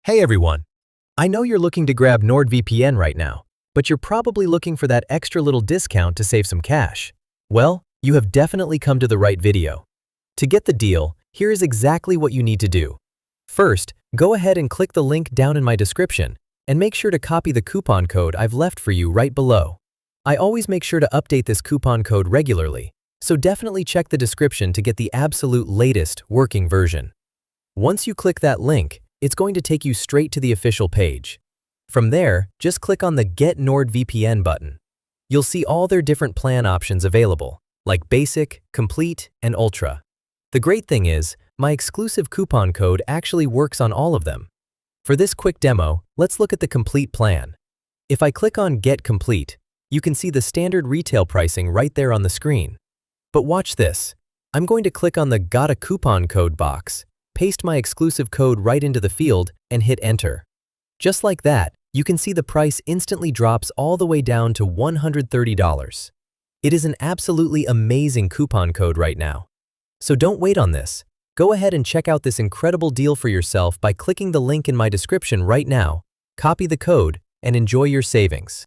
Hey everyone! I know you're looking to grab NordVPN right now, but you're probably looking for that extra little discount to save some cash. Well, you have definitely come to the right video. To get the deal, here is exactly what you need to do. First, go ahead and click the link down in my description, and make sure to copy the coupon code I've left for you right below. I always make sure to update this coupon code regularly, so definitely check the description to get the absolute latest working version. Once you click that link, it's going to take you straight to the official page. From there, just click on the Get NordVPN button. You'll see all their different plan options available, like Basic, Complete, and Ultra. The great thing is, my exclusive coupon code actually works on all of them. For this quick demo, let's look at the Complete plan. If I click on Get Complete, you can see the standard retail pricing right there on the screen. But watch this. I'm going to click on the Got a Coupon Code box, paste my exclusive code right into the field, and hit Enter. Just like that, you can see the price instantly drops all the way down to $130. It is an absolutely amazing coupon code right now. So don't wait on this. Go ahead and check out this incredible deal for yourself by clicking the link in my description right now, copy the code, and enjoy your savings.